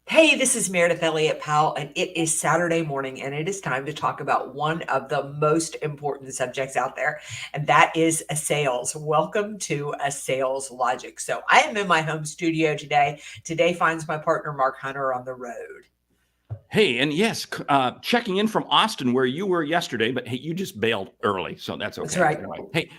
Hey, this is Meridith Elliott Powell, and it is Saturday morning, and it is time to talk about one of the most important subjects out there, and that is a sales. Welcome to a Sales Logic. So I am in my home studio today. Today finds my partner, Mark Hunter, on the road. Hey, and yes, checking in from Austin, where you were yesterday, but hey, you just bailed early, so that's okay. That's right.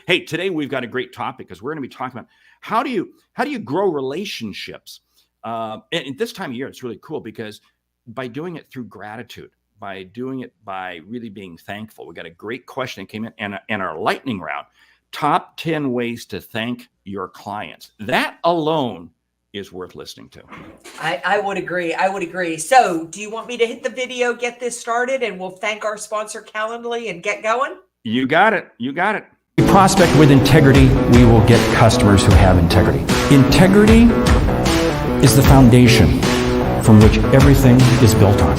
Hey, today we've got a great topic because we're going to be talking about how do you grow relationships. And this time of year, it's really cool because by doing it through gratitude, by doing it by really being thankful. We got a great question that came in, and our lightning round: top 10 ways to thank your clients. That alone is worth listening to. I would agree. I would agree. So do you want me to hit the video, get this started, and we'll thank our sponsor, Calendly, and get going? You got it. You got it. We prospect with integrity, we will get customers who have integrity. Integrity is the foundation from which everything is built on.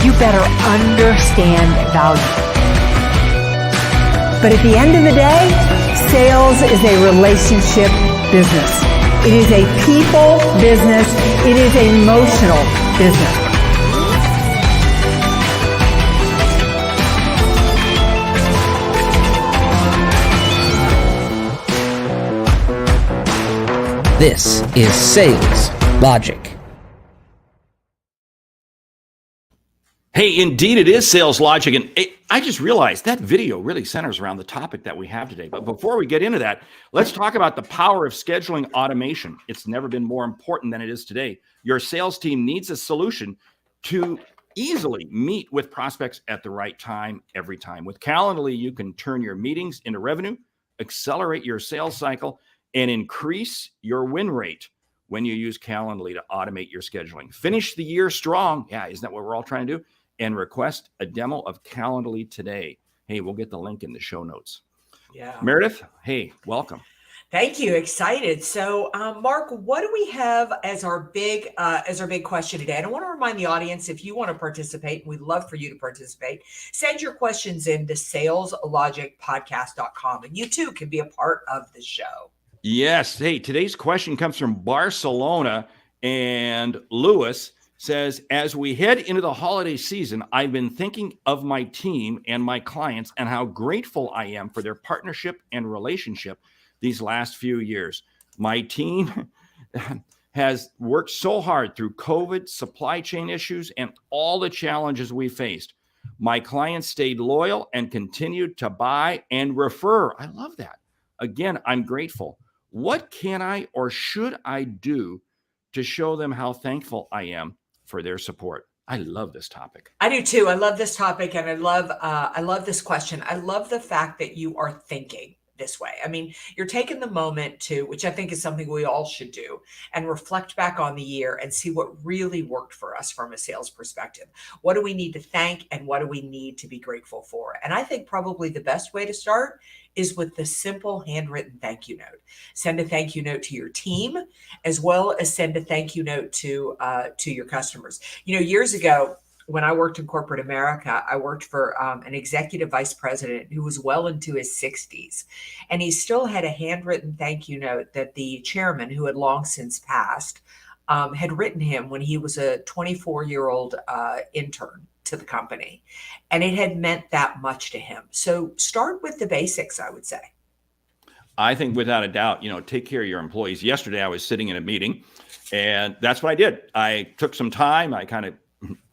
You better understand value. But at the end of the day, sales is a relationship business. It is a people business. It is an emotional business. This is Sales Logic. Hey, indeed it is Sales Logic, and I just realized that video really centers around the topic that we have today. But before we get into that, let's talk about the power of scheduling automation. It's never been more important than it is today. Your sales team needs a solution to easily meet with prospects at the right time, every time. With Calendly, you can turn your meetings into revenue, accelerate your sales cycle, and increase your win rate when you use Calendly to automate your scheduling. Finish the year strong. Yeah, isn't that what we're all trying to do? And request a demo of Calendly today. Hey, we'll get the link in the show notes. Yeah. Meridith, hey, welcome. Thank you. Excited. So, Mark, what do we have as our big question today? And I want to remind the audience, if you want to participate, we'd love for you to participate. Send your questions in to saleslogicpodcast.com, and you too can be a part of the show. Yes. Hey, today's question comes from Barcelona, and Lewis says, as we head into the holiday season, I've been thinking of my team and my clients and how grateful I am for their partnership and relationship these last few years. My team has worked so hard through COVID, supply chain issues, and all the challenges we faced. My clients stayed loyal and continued to buy and refer. I love that. Again, I'm grateful. What can I or should I do to show them how thankful I am for their support? I love this topic. I do too. I love this topic, and I love this question. I love the fact that you are thinking this way. I mean, you're taking the moment to, which I think is something we all should do, and reflect back on the year and see what really worked for us from a sales perspective. What do we need to thank, and what do we need to be grateful for? And I think probably the best way to start is with the simple handwritten thank you note. Send a thank you note to your team, as well as send a thank you note to your customers. You know, years ago, when I worked in corporate America, I worked for an executive vice president who was well into his 60s. And he still had a handwritten thank you note that the chairman, who had long since passed, had written him when he was a 24-year-old intern to the company. And it had meant that much to him. So start with the basics, I would say. I think without a doubt, take care of your employees. Yesterday, I was sitting in a meeting, and that's what I did. I took some time. I kind of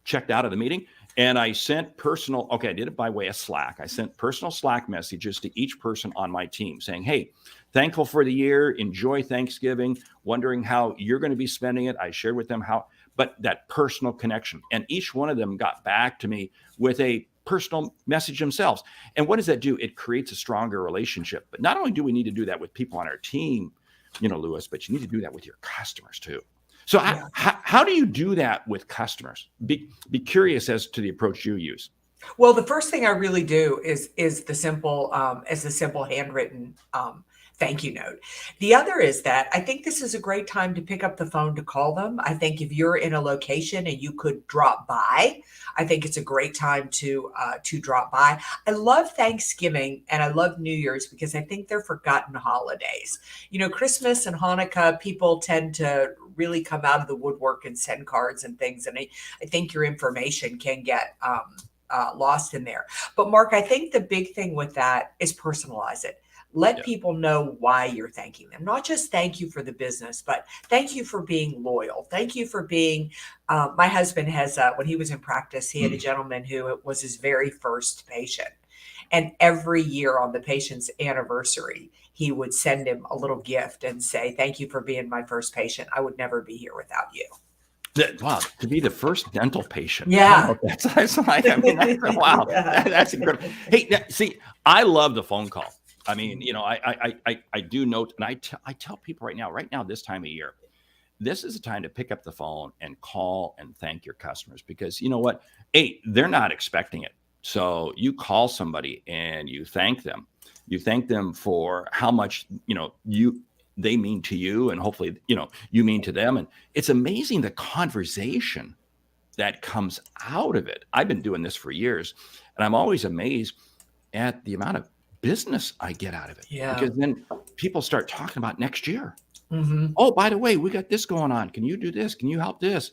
checked out of the meeting, and I sent I did it by way of Slack. I sent personal Slack messages to each person on my team saying, hey, thankful for the year, enjoy Thanksgiving, wondering how you're going to be spending it. I shared with them but that personal connection. And each one of them got back to me with a personal message themselves. And what does that do? It creates a stronger relationship. But not only do we need to do that with people on our team, Lewis, but you need to do that with your customers too. So how do you do that with customers? Be curious as to the approach you use. Well, the first thing I really do is the simple handwritten thank you note. The other is that I think this is a great time to pick up the phone to call them. I think if you're in a location and you could drop by, I think it's a great time to drop by. I love Thanksgiving and I love New Year's because I think they're forgotten holidays. You know, Christmas and Hanukkah, people tend to really come out of the woodwork and send cards and things, and I think your information can get lost in there. But Mark, I think the big thing with that is personalize it. Let people know why you're thanking them. Not just thank you for the business, but thank you for being loyal. Thank you for being, my husband has, when he was in practice, he had a gentleman who was his very first patient. And every year on the patient's anniversary, he would send him a little gift and say, thank you for being my first patient. I would never be here without you. Wow, to be the first dental patient. Yeah. Wow, that's like, I mean, wow, Yeah. that's incredible. Hey, see, I love the phone call. I mean, you know, I do note, and I tell people right now, this time of year, this is a time to pick up the phone and call and thank your customers, because you know what? Hey, they're not expecting it. So you call somebody and you thank them. You thank them for how much, you know, they mean to you, and hopefully, you know, you mean to them. And it's amazing the conversation that comes out of it. I've been doing this for years, and I'm always amazed at the amount of business I get out of it. Yeah. Because then people start talking about next year. Mm-hmm. Oh, by the way, we got this going on. Can you do this? Can you help this?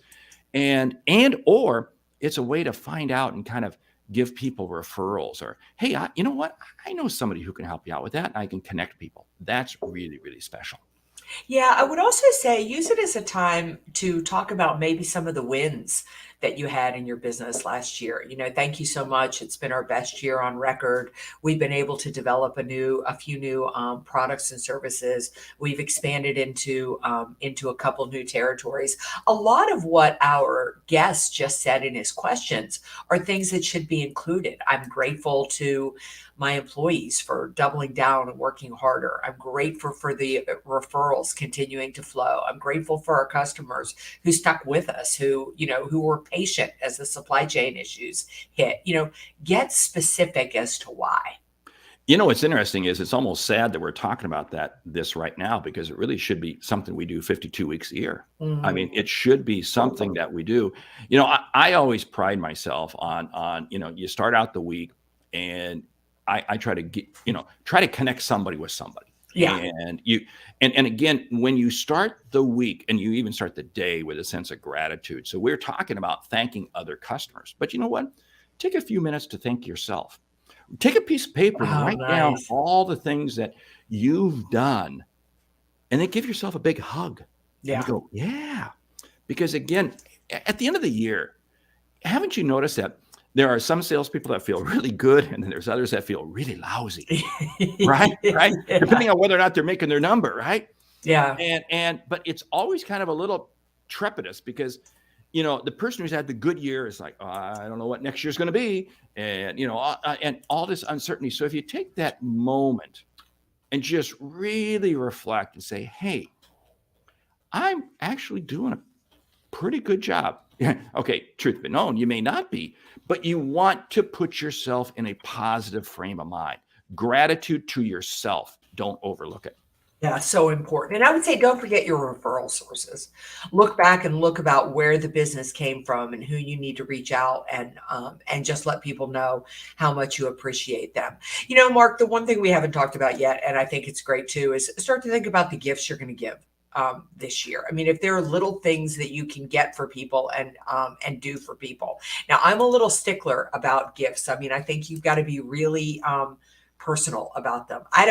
Or it's a way to find out and kind of give people referrals, or, hey, you know what? I know somebody who can help you out with that. And I can connect people. That's really, really special. Yeah, I would also say use it as a time to talk about maybe some of the wins that you had in your business last year. You know, thank you so much. It's been our best year on record. We've been able to develop a few new products and services. We've expanded into a couple new territories. A lot of what our guest just said in his questions are things that should be included. I'm grateful to my employees for doubling down and working harder. I'm grateful for the referrals continuing to flow. I'm grateful for our customers who stuck with us, who were patient as the supply chain issues hit. You know, get specific as to why. You know, what's interesting is it's almost sad that we're talking about this right now, because it really should be something we do 52 weeks a year. Mm-hmm. I mean, it should be something that we do. You know, I always pride myself on, you know, you start out the week and I try to connect somebody with somebody. Yeah. And again, when you start the week and you even start the day with a sense of gratitude. So we're talking about thanking other customers, but you know what? Take a few minutes to thank yourself. Take a piece of paper and write down all the things that you've done, and then give yourself a big hug. Yeah. And you go, yeah. Because again, at the end of the year, haven't you noticed that there are some salespeople that feel really good, and then there's others that feel really lousy, right? Right? Yeah. Depending on whether or not they're making their number, right? Yeah. But it's always kind of a little trepidous, because, you know, the person who's had the good year is like, I don't know what next year's going to be, and you know, and all this uncertainty. So if you take that moment and just really reflect and say, hey, I'm actually doing a pretty good job. Okay, truth be known, you may not be, but you want to put yourself in a positive frame of mind. Gratitude to yourself. Don't overlook it. Yeah, so important. And I would say don't forget your referral sources. Look back and look about where the business came from and who you need to reach out and just let people know how much you appreciate them. You know, Mark, the one thing we haven't talked about yet, and I think it's great too, is start to think about the gifts you're going to give this year. I mean, if there are little things that you can get for people and do for people. Now, I'm a little stickler about gifts. I mean, I think you've got to be really personal about them. I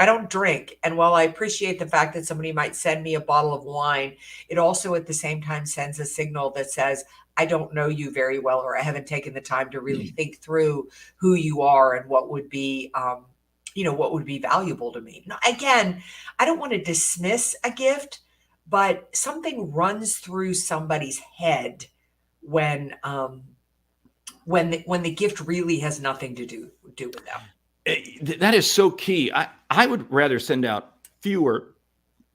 don't drink. And while I appreciate the fact that somebody might send me a bottle of wine, it also at the same time sends a signal that says, I don't know you very well, or I haven't taken the time to really think through who you are and what would be, what would be valuable to me. Now, again, I don't want to dismiss a gift, but something runs through somebody's head when the gift really has nothing to do with them. That is so key. I would rather send out fewer,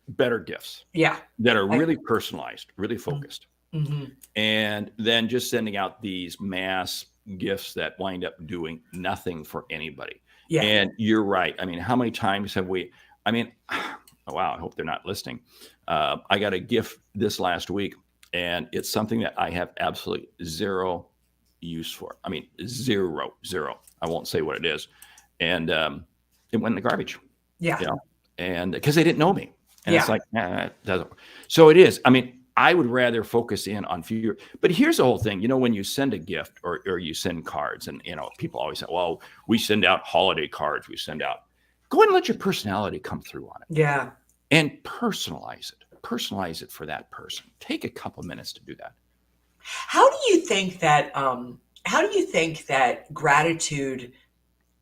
better gifts. Yeah. That are really personalized, really focused. Mm-hmm. And then just sending out these mass gifts that wind up doing nothing for anybody. Yeah. And you're right. I mean, how many times have I mean, oh, wow, I hope they're not listening. I got a gift this last week, and it's something that I have absolutely zero use for. I mean, zero. I won't say what it is. And it went in the garbage. Yeah. You know, and because they didn't know me. And it's Yeah. like, nah, it doesn't. So it is. I mean, I would rather focus in on fewer. But here's the whole thing. You know, when you send a gift or you send cards, and, you know, people always say, well, we send out holiday cards. We send out. Go ahead and let your personality come through on it. Yeah. And personalize it. Personalize it for that person. Take a couple minutes to do that. How do you think that gratitude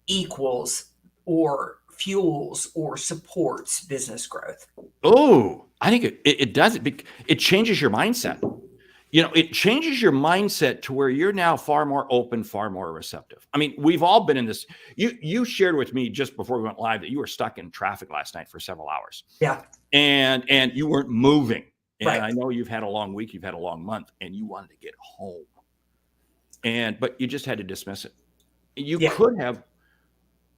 equals or fuels or supports business growth? Oh, I think it does. It changes your mindset. You know, it changes your mindset to where you're now far more open, far more receptive. I mean, we've all been in this. You shared with me just before we went live that you were stuck in traffic last night for several hours. Yeah. And you weren't moving. And Right. I know you've had a long week, you've had a long month, and you wanted to get home. But you just had to dismiss it. You Yeah. could have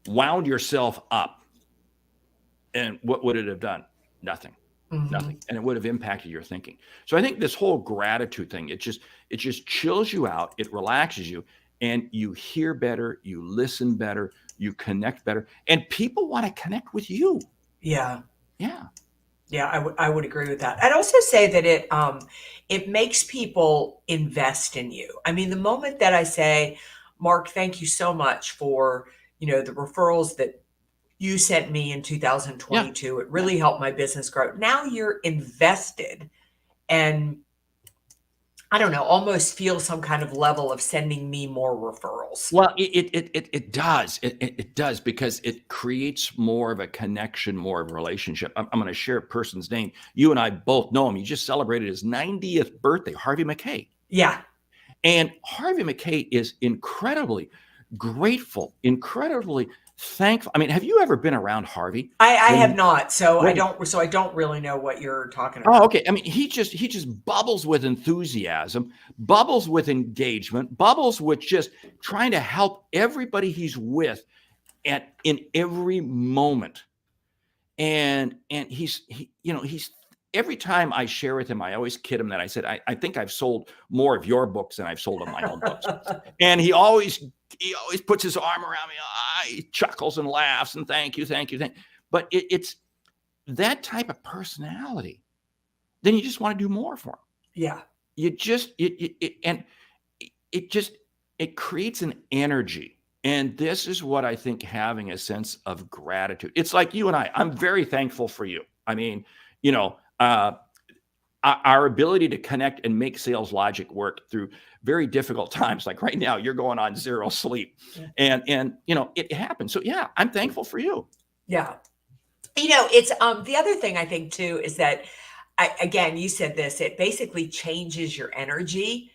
wound yourself up. And what would it have done? Nothing. Mhm. Nothing. And it would have impacted your thinking. So I think this whole gratitude thing, it just chills you out, it relaxes you, and you hear better, you listen better, you connect better, and people want to connect with you. Yeah. Yeah. Yeah, I would agree with that. I'd also say that it makes people invest in you. I mean, the moment that I say, Mark, thank you so much for, you know, the referrals that you sent me in 2022. It really helped my business grow. Now you're invested, and I don't know, almost feel some kind of level of sending me more referrals. Well, it does. It does, because it creates more of a connection, more of a relationship. I'm going to share a person's name. You and I both know him. He just celebrated his 90th birthday, Harvey McKay. Yeah. And Harvey McKay is incredibly grateful, incredibly thankful. I mean, have you ever been around Harvey? I have not, so I when- don't really know what you're talking about. Oh, okay. I mean, he just bubbles with enthusiasm, bubbles with engagement, bubbles with just trying to help everybody he's with in every moment. And he's every time I share with him, I always kid him that I said, I think I've sold more of your books than I've sold of my own books. And he always puts his arm around me. He chuckles and laughs and thank you. But it's that type of personality. Then you just want to do more for him. Yeah. It creates an energy. And this is what I think having a sense of gratitude. It's like you and I'm very thankful for you. I mean, you know, our ability to connect and make sales logic work through very difficult times. Like right now, you're going on 0 sleep, and you know, it happens. So yeah, I'm thankful for you. Yeah. You know, it's the other thing I think too is that again, you said this, it basically changes your energy,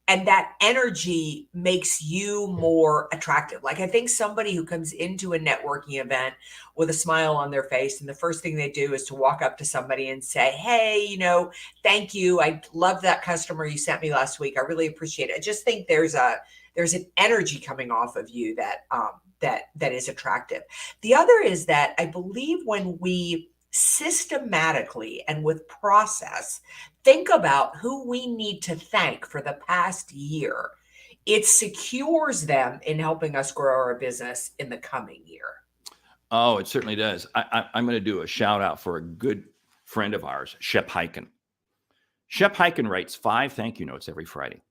and that energy makes you more attractive. Like I think somebody who comes into a networking event with a smile on their face, and the first thing they do is to walk up to somebody and say, hey, you know, thank you. I love that customer you sent me last week. I really appreciate it. I just think there's an energy coming off of you that is attractive. The other is that I believe when we systematically and with process think about who we need to thank for the past year, it secures them in helping us grow our business in the coming year. Oh, it certainly does. I'm going to do a shout out for a good friend of ours, Shep Hyken. Shep Hyken writes 5 thank you notes every Friday,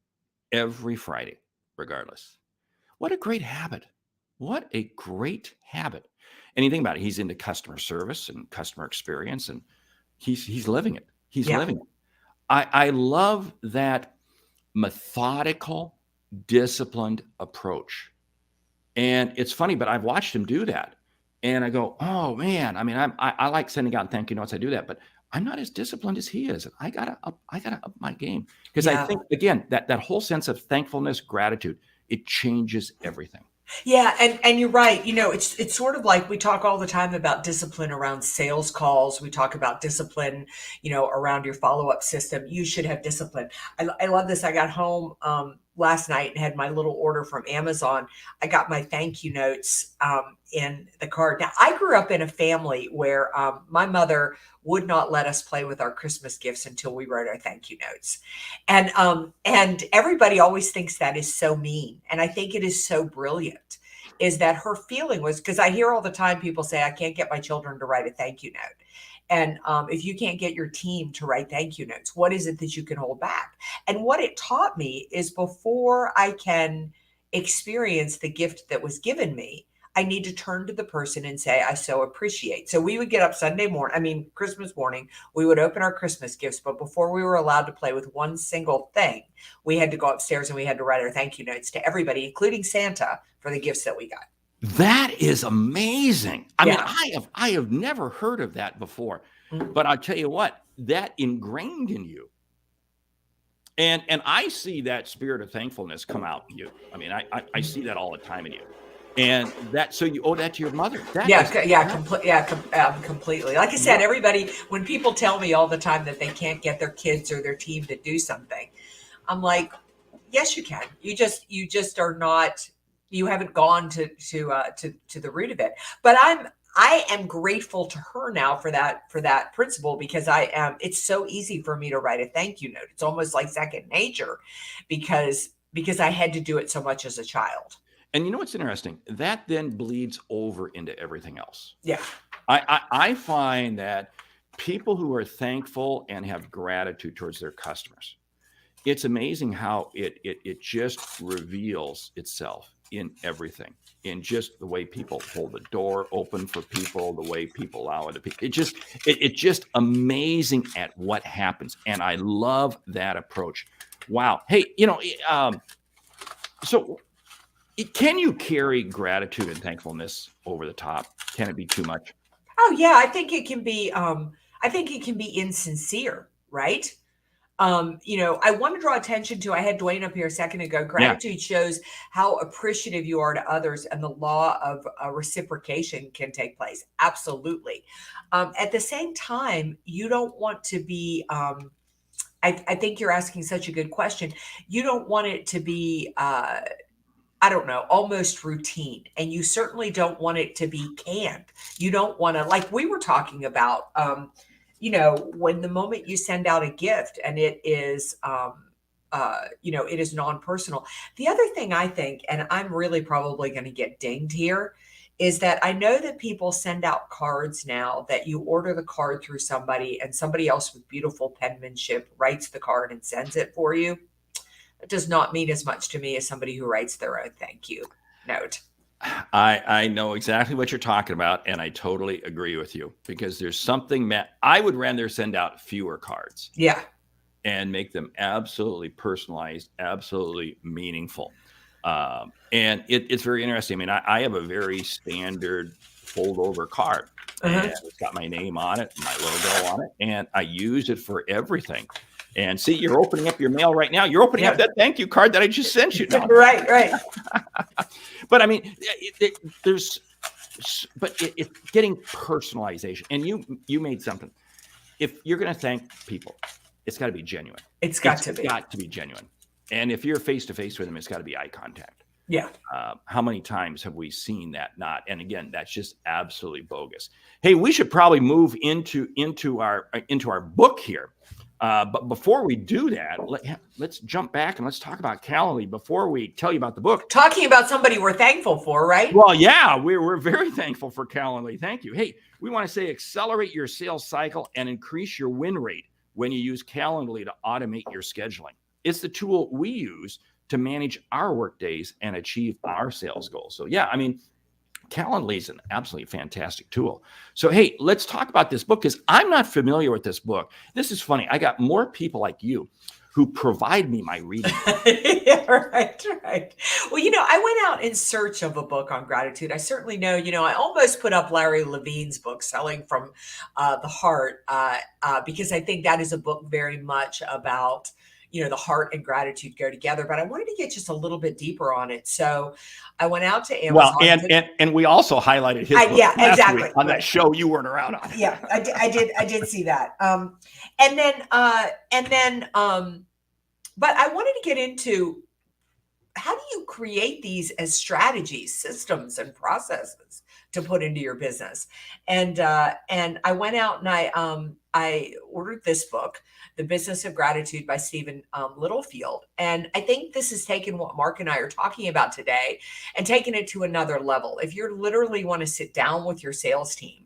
regardless. What a great habit. What a great habit. And you think about it, he's into customer service and customer experience, and he's living it. He's living it. I love that methodical, disciplined approach. And it's funny, but I've watched him do that. And I go, oh man, I mean, I like sending out thank you notes. I do that, but I'm not as disciplined as he is. I gotta up my game. Because I think, again, that whole sense of thankfulness, gratitude, it changes everything. Yeah, and you're right. You know, it's sort of like we talk all the time about discipline around sales calls. We talk about discipline, you know, around your follow-up system. You should have discipline. I love this. I got home last night and had my little order from Amazon, I got my thank you notes in the card. Now, I grew up in a family where my mother would not let us play with our Christmas gifts until we wrote our thank you notes. And everybody always thinks that is so mean. And I think it is so brilliant, is that her feeling was, because I hear all the time people say, I can't get my children to write a thank you note. And if you can't get your team to write thank you notes, what is it that you can hold back? And what it taught me is, before I can experience the gift that was given me, I need to turn to the person and say, I so appreciate. So we would get up Christmas morning, we would open our Christmas gifts. But before we were allowed to play with one single thing, we had to go upstairs and we had to write our thank you notes to everybody, including Santa, for the gifts that we got. That is amazing. I Yeah. mean, I have never heard of that before, but I'll tell you what, that ingrained in you. And I see that spirit of thankfulness come out in you. I mean, I see that all the time in you. And so you owe that to your mother. Completely. Like I said, everybody, when people tell me all the time that they can't get their kids or their team to do something, I'm like, yes, you can. You just are not. You haven't gone to the root of it. But I am grateful to her now for that principle, because it's so easy for me to write a thank you note. It's almost like second nature, because I had to do it so much as a child. And you know what's interesting? That then bleeds over into everything else. Yeah. I find that people who are thankful and have gratitude towards their customers, it's amazing how it just reveals itself in everything, in just the way people hold the door open for people, the way people allow it to be. It's just amazing at what happens. And I love that approach. Wow. Hey, so can you carry gratitude and thankfulness over the top? Can it be too much? Oh yeah, I think it can be. I think it can be insincere, right? I want to draw attention to. I had Dwayne up here a second ago. Gratitude shows how appreciative you are to others, and the law of reciprocation can take place. Absolutely. At the same time, you don't want to be. I think you're asking such a good question. You don't want it to be. I don't know, almost routine. And you certainly don't want it to be canned. You don't want to, like we were talking about, when the moment you send out a gift and it is, it is non-personal. The other thing I think, and I'm really probably going to get dinged here, is that I know that people send out cards now that you order the card through somebody, and somebody else with beautiful penmanship writes the card and sends it for you. It does not mean as much to me as somebody who writes their own thank you note. I know exactly what you're talking about, and I totally agree with you, because there's something I would rather send out fewer cards. Yeah. And make them absolutely personalized, absolutely meaningful. And it's very interesting. I mean, I have a very standard fold over card. And it's got my name on it, my logo on it, and I use it for everything. And see, you're opening up your mail right now. You're opening up that thank you card that I just sent you. No. Right. But I mean, it's getting personalization. And you made something. If you're going to thank people, it's got to be genuine. It's got to be genuine. And if you're face to face with them, it's got to be eye contact. Yeah. How many times have we seen that not? And again, that's just absolutely bogus. Hey, we should probably move into our book here. But before we do that, let's jump back and let's talk about Calendly before we tell you about the book. Talking about somebody we're thankful for, right? Well, yeah, we're very thankful for Calendly. Thank you. Hey, we want to say accelerate your sales cycle and increase your win rate when you use Calendly to automate your scheduling. It's the tool we use to manage our work days and achieve our sales goals. So yeah, I mean, Calendly is an absolutely fantastic tool. So, hey, let's talk about this book, because I'm not familiar with this book. This is funny. I got more people like you who provide me my reading. Yeah, right. Well, I went out in search of a book on gratitude. I certainly know, I almost put up Larry Levine's book, Selling from the Heart, because I think that is a book very much about, the heart and gratitude go together. But I wanted to get just a little bit deeper on it. So I went out to Amazon. Well, and we also highlighted his book last week on that show you weren't around on. Yeah, I did see that. But I wanted to get into you create these as strategies, systems, and processes to put into your business? And I went out and I ordered this book, The Business of Gratitude by Stephen Littlefield. And I think this has taken what Mark and I are talking about today and taken it to another level. If you literally want to sit down with your sales team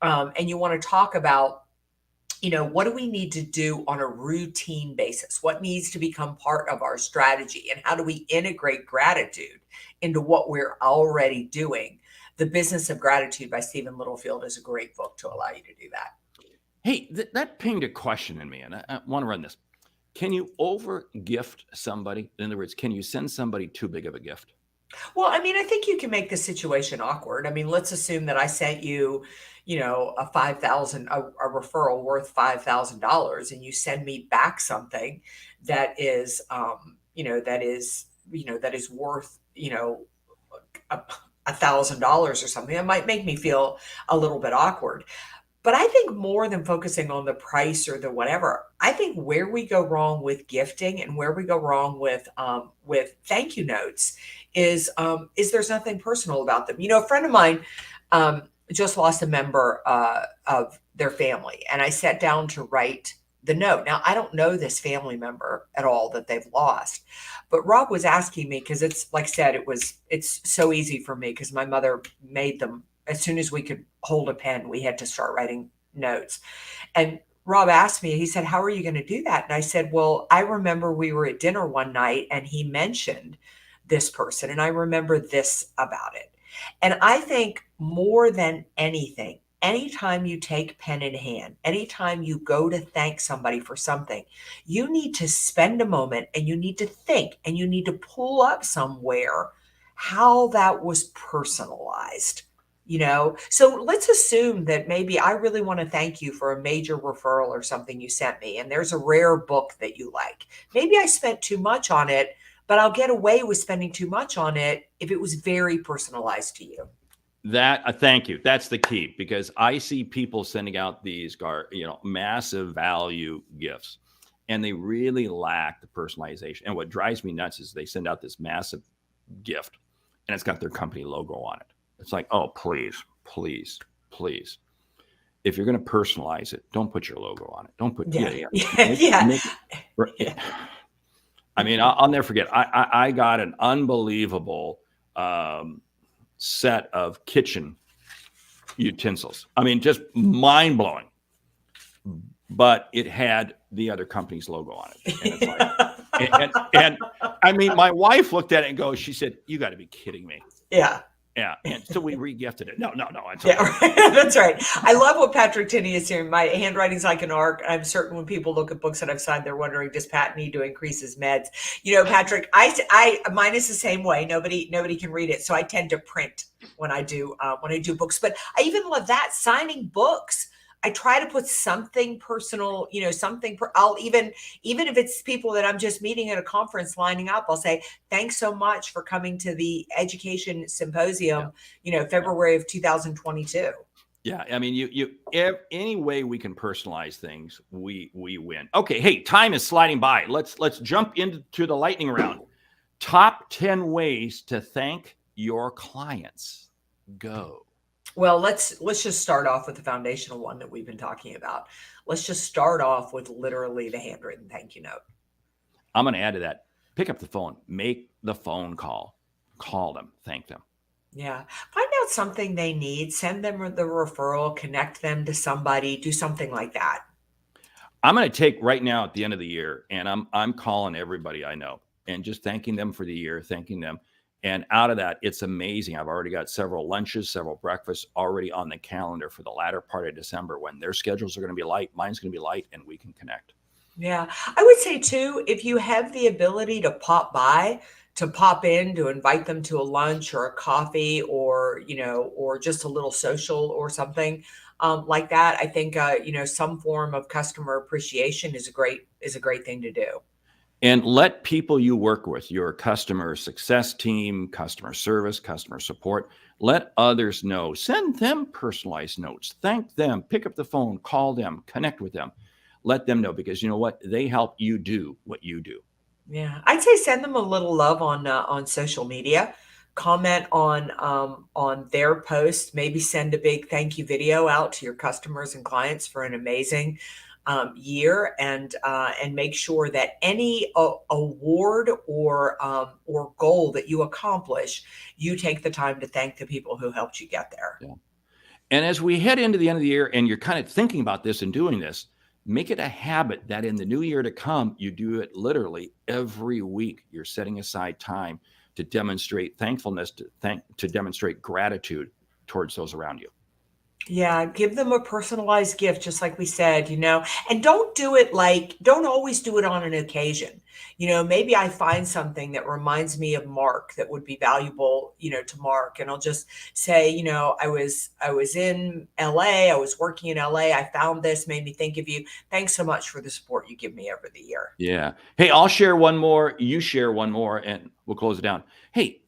and you want to talk about, what do we need to do on a routine basis? What needs to become part of our strategy? And how do we integrate gratitude into what we're already doing? The Business of Gratitude by Stephen Littlefield is a great book to allow you to do that. Hey, that pinged a question in me, and I want to run this. Can you over gift somebody? In other words, can you send somebody too big of a gift? Well, I mean, I think you can make the situation awkward. I mean, let's assume that I sent you, a referral worth $5,000, and you send me back something that is, that is worth, $1,000 or something. That might make me feel a little bit awkward. But I think more than focusing on the price or the whatever, I think where we go wrong with gifting and where we go wrong with thank you notes is there's nothing personal about them. A friend of mine just lost a member of their family, and I sat down to write the note. Now, I don't know this family member at all that they've lost, but Rob was asking me, because it's like I said, it's so easy for me because my mother made them. As soon as we could hold a pen, we had to start writing notes. And Rob asked me, he said, how are you going to do that? And I said, well, I remember we were at dinner one night and he mentioned this person, and I remember this about it. And I think more than anything, anytime you take pen in hand, anytime you go to thank somebody for something, you need to spend a moment and you need to think and you need to pull up somewhere how that was personalized. So let's assume that maybe I really want to thank you for a major referral or something you sent me, and there's a rare book that you like. Maybe I spent too much on it, but I'll get away with spending too much on it if it was very personalized to you. Thank you. That's the key, because I see people sending out these massive value gifts, and they really lack the personalization. And what drives me nuts is they send out this massive gift, and it's got their company logo on it. It's like, oh, please, please, please. If you're going to personalize it, don't put your logo on it. Don't put, I mean, I'll never forget. I got an unbelievable set of kitchen utensils. I mean, just mind blowing. But it had the other company's logo on it. And it's like, and I mean, my wife looked at it and goes, she said, you got to be kidding me. Yeah. Yeah, and so we re-gifted it. No. Yeah, right. That's right. I love what Patrick Tinney is here. My handwriting's like an arc. I'm certain when people look at books that I've signed, they're wondering, does Pat need to increase his meds? Patrick, mine is the same way. Nobody can read it, so I tend to print when I do books. But I even love that, signing books. I try to put something personal, I'll even if it's people that I'm just meeting at a conference lining up, I'll say, thanks so much for coming to the education symposium, February of 2022. Yeah. I mean, any way we can personalize things, we win. Okay. Hey, time is sliding by. Let's jump into the lightning round. Top 10 ways to thank your clients. Go. Well, let's just start off with the foundational one that we've been talking about. Let's just start off with literally the handwritten thank you note. I'm going to add to that. Pick up the phone, make the phone call them, thank them. Yeah. Find out something they need, send them the referral, connect them to somebody, do something like that. I'm going to take right now at the end of the year, and I'm calling everybody I know and just thanking them for the year, thanking them. And out of that, it's amazing. I've already got several lunches, several breakfasts already on the calendar for the latter part of December when their schedules are going to be light. Mine's going to be light, and we can connect. Yeah. I would say too, if you have the ability to pop in, to invite them to a lunch or a coffee or just a little social or something like that, I think, some form of customer appreciation is a great thing to do. And let people you work with, your customer success team, customer service, customer support, let others know. Send them personalized notes. Thank them. Pick up the phone. Call them. Connect with them. Let them know, because you know what? They help you do what you do. Yeah, I'd say send them a little love on social media. Comment on their post. Maybe send a big thank you video out to your customers and clients for an amazing year, and make sure that any award or goal that you accomplish, you take the time to thank the people who helped you get there. Yeah. And as we head into the end of the year and you're kind of thinking about this and doing this, make it a habit that in the new year to come, you do it literally every week. You're setting aside time to demonstrate thankfulness, to demonstrate gratitude towards those around you. Yeah, give them a personalized gift, just like we said, and don't always do it on an occasion. Maybe I find something that reminds me of Mark that would be valuable, to Mark. And I'll just say, I was in LA, I was working in LA, I found this, made me think of you. Thanks so much for the support you give me over the year. Yeah. Hey, I'll share one more. You share one more and we'll close it down. Hey,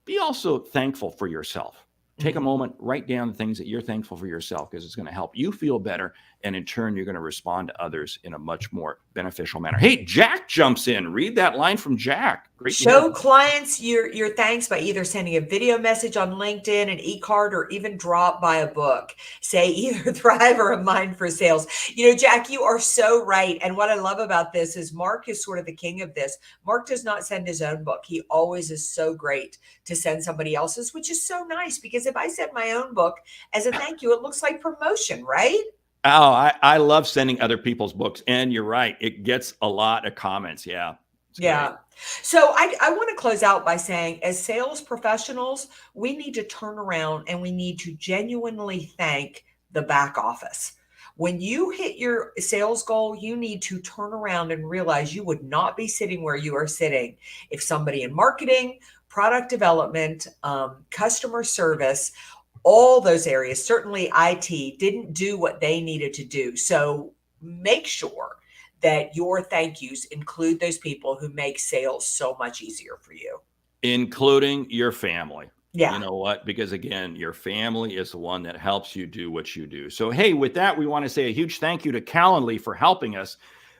be also thankful for yourself. Take a moment, write down the things that you're thankful for yourself, because it's going to help you feel better. And in turn, you're going to respond to others in a much more beneficial manner. Hey, Jack jumps in. Read that line from Jack. Great. Show clients your thanks by either sending a video message on LinkedIn, an e-card, or even drop by a book. Say either Thrive or A Mind for Sales. Jack, you are so right. And what I love about this is Mark is sort of the king of this. Mark does not send his own book. He always is so great to send somebody else's, which is so nice, because if I send my own book as a thank you, it looks like promotion, right? Oh, I love sending other people's books. And you're right. It gets a lot of comments. Yeah. Yeah. Great. So I want to close out by saying, as sales professionals, we need to turn around and we need to genuinely thank the back office. When you hit your sales goal, you need to turn around and realize you would not be sitting where you are sitting if somebody in marketing, product development, customer service, all those areas, certainly IT, didn't do what they needed to do. So make sure that your thank yous include those people who make sales so much easier for you. Including your family. Yeah. You know what? Because again, your family is the one that helps you do what you do. So, hey, with that, we want to say a huge thank you to Calendly for helping us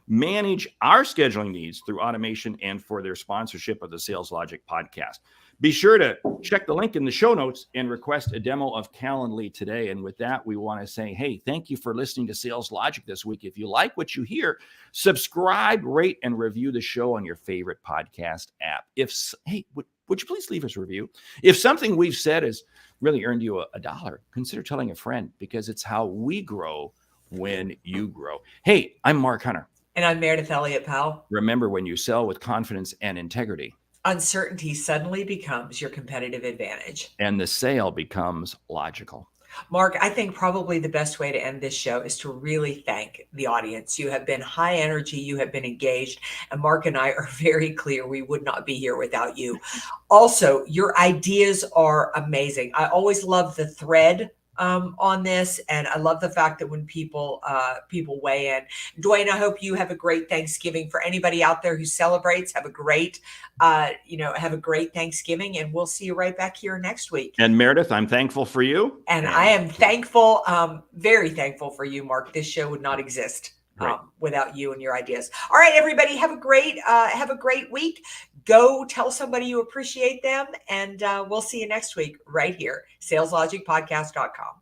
manage our scheduling needs through automation and for their sponsorship of the Sales Logic podcast. Be sure to check the link in the show notes and request a demo of Calendly today. And with that, we want to say, hey, thank you for listening to Sales Logic this week. If you like what you hear, subscribe, rate, and review the show on your favorite podcast app. Would you please leave us a review? If something we've said has really earned you a dollar, consider telling a friend, because it's how we grow when you grow. Hey, I'm Mark Hunter. And I'm Meridith Elliott Powell. Remember, when you sell with confidence and integrity, uncertainty suddenly becomes your competitive advantage. And the sale becomes logical. Mark, I think probably the best way to end this show is to really thank the audience. You have been high energy, you have been engaged, and Mark and I are very clear we would not be here without you. Also, your ideas are amazing. I always love the thread on this, and I love the fact that when people weigh in. Dwayne, I hope you have a great Thanksgiving. For anybody out there who celebrates, have a great Thanksgiving, and we'll see you right back here next week. And Meridith, I'm thankful for you. And I am thankful, very thankful for you, Mark. This show would not exist without you and your ideas. All right, everybody, have a great week. Go tell somebody you appreciate them, and we'll see you next week right here, saleslogicpodcast.com.